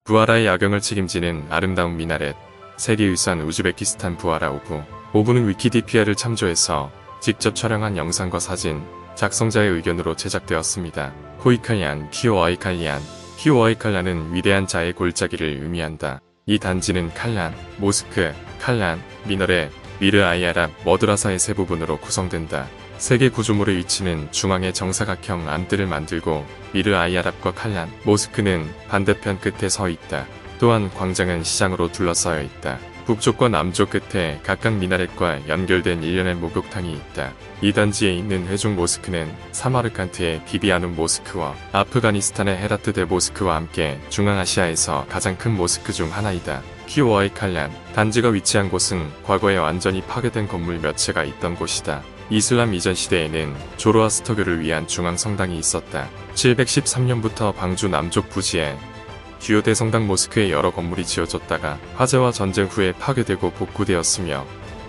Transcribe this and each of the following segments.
부하라의 야경을 책임지는 아름다운 미나렛. 세계유산 우즈베키스탄 부하라 오브. 오브는 위키디피아를 참조해서 직접 촬영한 영상과 사진, 작성자의 의견으로 제작되었습니다. 코이칼얀, 키오아이칼리안. 키오아이칼란은 위대한 자의 골짜기를 의미한다. 이 단지는 칼란, 모스크, 칼란, 미너레, 미르 아이아랍, 머드라사의 세 부분으로 구성된다. 세계 구조물의 위치는 중앙에 정사각형 안뜰을 만들고 미르 아이아랍과 칼란, 모스크는 반대편 끝에 서 있다. 또한 광장은 시장으로 둘러싸여 있다. 북쪽과 남쪽 끝에 각각 미나렛과 연결된 일련의 목욕탕이 있다. 이 단지에 있는 회중 모스크는 사마르칸트의 비비아눔 모스크와 아프가니스탄의 헤라트 데 모스크와 함께 중앙아시아에서 가장 큰 모스크 중 하나이다. 키오아이 칼란. 단지가 위치한 곳은 과거에 완전히 파괴된 건물 몇 채가 있던 곳이다. 이슬람 이전 시대에는 조로아스터교를 위한 중앙 성당이 있었다. 713년부터 방주 남쪽 부지에 주요 대성당 모스크의 여러 건물이 지어졌다가 화재와 전쟁 후에 파괴되고 복구되었으며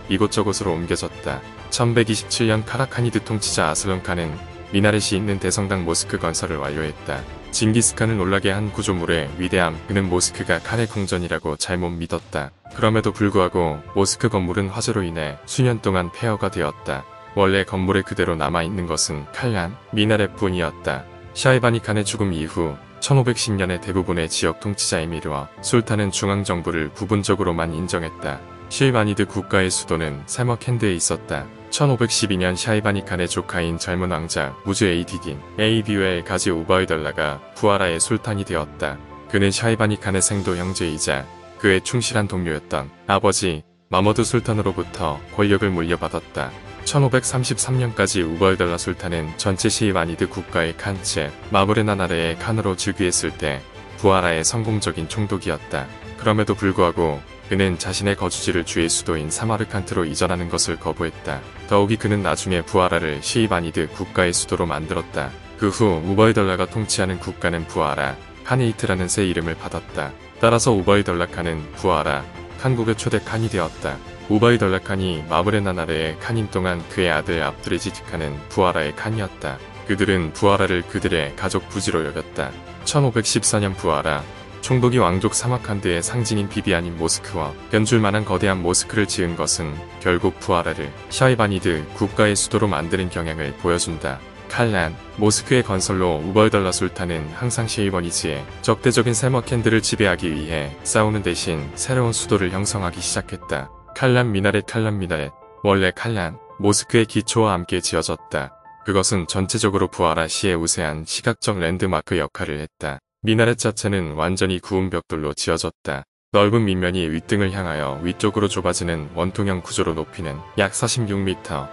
이곳저곳으로 옮겨졌다. 1127년 카라카니드 통치자 아슬론칸은 미나렛이 있는 대성당 모스크 건설을 완료했다. 징기스칸을 놀라게 한 구조물의 위대함. 그는 모스크가 칸의 궁전이라고 잘못 믿었다. 그럼에도 불구하고 모스크 건물은 화재로 인해 수년 동안 폐허가 되었다. 원래 건물에 그대로 남아있는 것은 칼란, 미나렛뿐이었다. 샤이바니 칸의 죽음 이후 1510년에 대부분의 지역 통치자 에미르와 술탄은 중앙정부를 부분적으로만 인정했다. 샤이바니드 국가의 수도는 세머캔드에 있었다. 1512년 샤이바니 칸의 조카인 젊은 왕자 무즈 에이디딘 에이비웰 가지 우바이덜라가 부하라의 술탄이 되었다. 그는 샤이바니 칸의 생도 형제이자 그의 충실한 동료였던 아버지 마머드 술탄으로부터 권력을 물려받았다. 1533년까지 우바이덜라 술탄은 전체 샤이바니드 국가의 칸츠 마브레나 나라의 칸으로 즉위했을 때 부하라의 성공적인 총독이었다. 그럼에도 불구하고 그는 자신의 거주지를 주의 수도인 사마르칸트로 이전하는 것을 거부했다. 더욱이 그는 나중에 부하라를 샤이바니드 국가의 수도로 만들었다. 그 후 우바이덜라가 통치하는 국가는 부하라, 카네이트라는 새 이름을 받았다. 따라서 우바이덜라 칸은 부하라, 칸국의 초대 칸이 되었다. 우바이덜라 칸이 마브레나 나라의 칸인 동안 그의 아들 압두레지트 칸은 부하라의 칸이었다. 그들은 부하라를 그들의 가족 부지로 여겼다. 1514년 부하라, 총독이 왕족 사마칸드의 상징인 비비아닌 모스크와 견줄만한 거대한 모스크를 지은 것은 결국 부하라를 샤이바니드 국가의 수도로 만드는 경향을 보여준다. 칼란, 모스크의 건설로 우바이덜라 술탄은 항상 샤이바니즈의 적대적인 세머캔드를 지배하기 위해 싸우는 대신 새로운 수도를 형성하기 시작했다. 칼란 미나렛. 칼란 미나렛. 원래 칼란, 모스크의 기초와 함께 지어졌다. 그것은 전체적으로 부하라 시의 우세한 시각적 랜드마크 역할을 했다. 미나렛 자체는 완전히 구운 벽돌로 지어졌다. 넓은 밑면이 윗등을 향하여 위쪽으로 좁아지는 원통형 구조로 높이는 약 46m,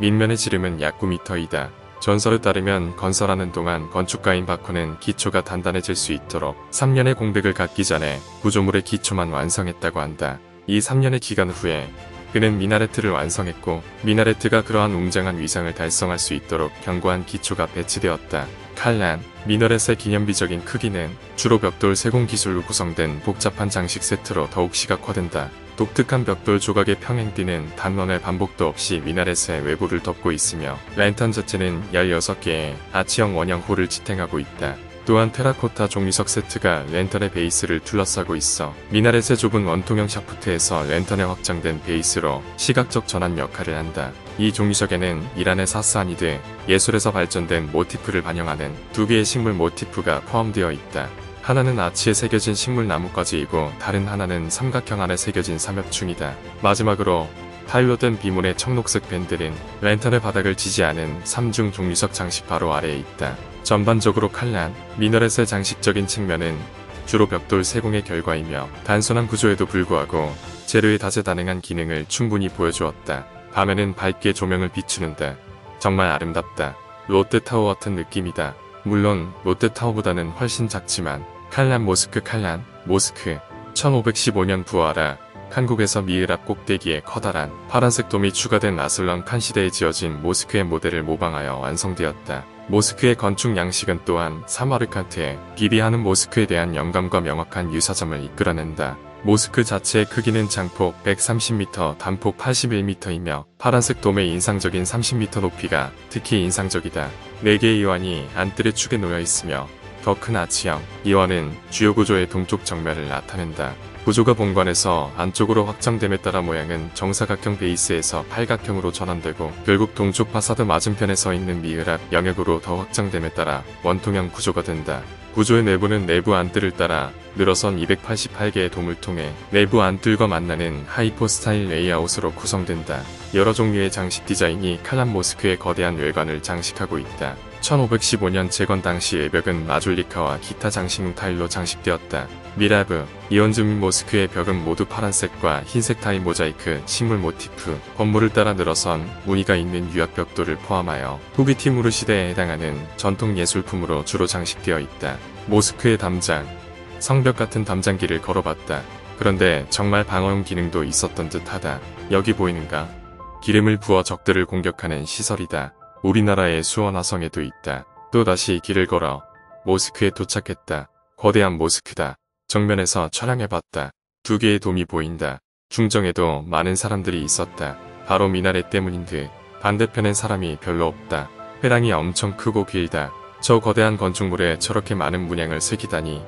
밑면의 지름은 약 9m이다. 전설에 따르면 건설하는 동안 건축가인 바코는 기초가 단단해질 수 있도록 3년의 공백을 갖기 전에 구조물의 기초만 완성했다고 한다. 이 3년의 기간 후에 그는 미나레트를 완성했고 미나레트가 그러한 웅장한 위상을 달성할 수 있도록 견고한 기초가 배치되었다. 칼란, 미나렛의 기념비적인 크기는 주로 벽돌 세공 기술로 구성된 복잡한 장식 세트로 더욱 시각화된다. 독특한 벽돌 조각의 평행띠는 단원의 반복도 없이 미나렛의 외부를 덮고 있으며 랜턴 자체는 16개의 아치형 원형 홀을 지탱하고 있다. 또한 테라코타 종이석 세트가 랜턴의 베이스를 둘러싸고 있어 미나렛의 좁은 원통형 샤프트에서 랜턴에 확장된 베이스로 시각적 전환 역할을 한다. 이 종이석에는 이란의 사스아니드 예술에서 발전된 모티프를 반영하는 두 개의 식물 모티프가 포함되어 있다. 하나는 아치에 새겨진 식물 나뭇가지이고 다른 하나는 삼각형 안에 새겨진 삼엽충이다. 마지막으로 타일로된 비문의 청록색 밴들은 랜턴의 바닥을 지지하는 3중 종이석 장식 바로 아래에 있다. 전반적으로 칼란, 미나렛의 장식적인 측면은 주로 벽돌 세공의 결과이며 단순한 구조에도 불구하고 재료의 다재다능한 기능을 충분히 보여주었다. 밤에는 밝게 조명을 비추는데 정말 아름답다. 롯데타워 같은 느낌이다. 물론 롯데타워보다는 훨씬 작지만 칼란 모스크. 칼란 모스크 1515년 부하라 칸국에서 미으랍 꼭대기에 커다란 파란색 돔이 추가된 아슬런 칸 시대에 지어진 모스크의 모델을 모방하여 완성되었다. 모스크의 건축 양식은 또한 사마르칸트의 비비하는 모스크에 대한 영감과 명확한 유사점을 이끌어낸다. 모스크 자체의 크기는 장폭 130m, 단폭 81m이며 파란색 돔의 인상적인 30m 높이가 특히 인상적이다. 4개의 이완이 안뜰의 축에 놓여 있으며 더 큰 아치형. 이원은 주요 구조의 동쪽 정면을 나타낸다. 구조가 본관에서 안쪽으로 확장됨에 따라 모양은 정사각형 베이스에서 팔각형으로 전환되고 결국 동쪽 파사드 맞은편에 서 있는 미흐랍 영역으로 더 확장됨에 따라 원통형 구조가 된다. 구조의 내부는 내부 안뜰을 따라 늘어선 288개의 도움을 통해 내부 안뜰과 만나는 하이포 스타일 레이아웃으로 구성된다. 여러 종류의 장식 디자인이 칼란 모스크의 거대한 외관을 장식하고 있다. 1515년 재건 당시 외벽은 마졸리카와 기타 장식용 타일로 장식되었다. 미라브, 이온즈 및 모스크의 벽은 모두 파란색과 흰색 타일 모자이크, 식물 모티프, 건물을 따라 늘어선 무늬가 있는 유약 벽돌을 포함하여 후기 티무르 시대에 해당하는 전통 예술품으로 주로 장식되어 있다. 모스크의 담장, 성벽 같은 담장기를 걸어봤다. 그런데 정말 방어용 기능도 있었던 듯하다. 여기 보이는가? 기름을 부어 적들을 공격하는 시설이다. 우리나라의 수원화성에도 있다. 또다시 길을 걸어 모스크에 도착했다. 거대한 모스크다. 정면에서 촬영해봤다. 두 개의 돔이 보인다. 중정에도 많은 사람들이 있었다. 바로 미나레 때문인 듯. 반대편엔 사람이 별로 없다. 회랑이 엄청 크고 길다. 저 거대한 건축물에 저렇게 많은 문양을 새기다니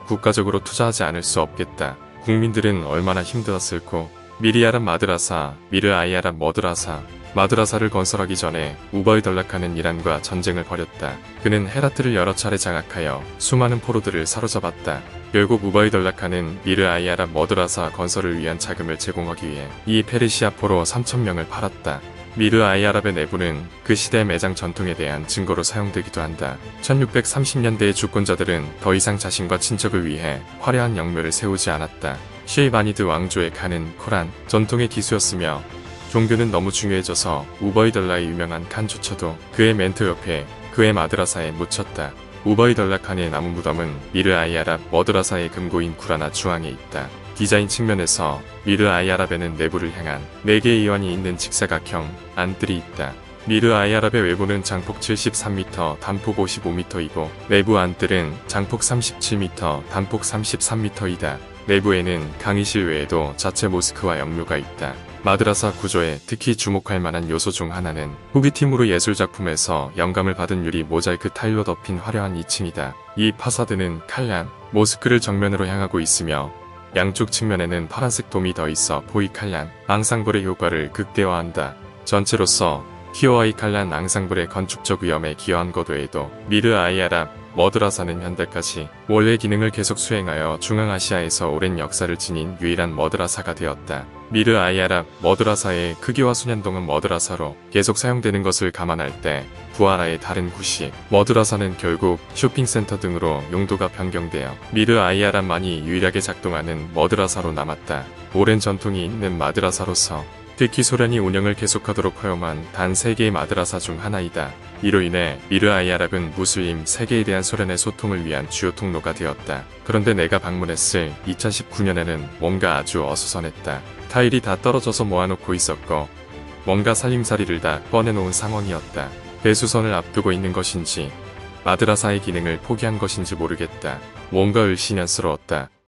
국가적으로 투자하지 않을 수 없겠다. 국민들은 얼마나 힘들었을꼬. 미리아랍 마드라사, 미르 아이아랍 머드라사. 마드라사를 건설하기 전에 우바이덜락하는 이란과 전쟁을 벌였다. 그는 헤라트를 여러 차례 장악하여 수많은 포로들을 사로잡았다. 결국 우바이덜락하는 미르 아이아랍 머드라사 건설을 위한 자금을 제공하기 위해 이 페르시아 포로 3,000명을 팔았다. 미르 아이아랍의 내부는 그 시대 매장 전통에 대한 증거로 사용되기도 한다. 1630년대의 주권자들은 더 이상 자신과 친척을 위해 화려한 영묘를 세우지 않았다. 쉐이바니드 왕조의 칸은 코란, 전통의 기수였으며 종교는 너무 중요해져서 우바이덜라의 유명한 칸조차도 그의 멘토 옆에 그의 마드라사에 묻혔다. 우바이덜라 칸의 나무 무덤은 미르 아이아랍 머드라사의 금고인 구라나 중앙에 있다. 디자인 측면에서 미르 아이아랍에는 내부를 향한 4개의 이완이 있는 직사각형 안뜰이 있다. 미르 아이아랍의 외부는 장폭 73m, 단폭 55m이고 내부 안뜰은 장폭 37m, 단폭 33m이다. 내부에는 강의실 외에도 자체 모스크와 영묘가 있다. 마드라사 구조에 특히 주목할 만한 요소 중 하나는 후기 티무르 예술작품에서 영감을 받은 유리 모자이크 타일로 덮인 화려한 2층이다. 이 파사드는 칼란, 모스크를 정면으로 향하고 있으며 양쪽 측면에는 파란색 돔이 더 있어 보이칼란, 앙상블의 효과를 극대화한다. 전체로서 키오아이 칼란 앙상블의 건축적 위험에 기여한 것 외에도 미르 아이아랍 머드라사는 현대까지 원래 기능을 계속 수행하여 중앙아시아에서 오랜 역사를 지닌 유일한 머드라사가 되었다. 미르 아이아랍 머드라사의 크기와 수년동은 머드라사로 계속 사용되는 것을 감안할 때 부하라의 다른 구식 머드라사는 결국 쇼핑센터 등으로 용도가 변경되어 미르 아이아랍만이 유일하게 작동하는 머드라사로 남았다. 오랜 전통이 있는 마드라사로서 특히 소련이 운영을 계속하도록 허용한 단 3개의 마드라사 중 하나이다. 이로 인해 미르 아이아랍은 무슬림 세계에 대한 소련의 소통을 위한 주요 통로가 되었다. 그런데 내가 방문했을 2019년에는 뭔가 아주 어수선했다. 타일이 다 떨어져서 모아놓고 있었고 뭔가 살림살이를 다 꺼내놓은 상황이었다. 배수선을 앞두고 있는 것인지 마드라사의 기능을 포기한 것인지 모르겠다. 뭔가 을씨년스러웠다.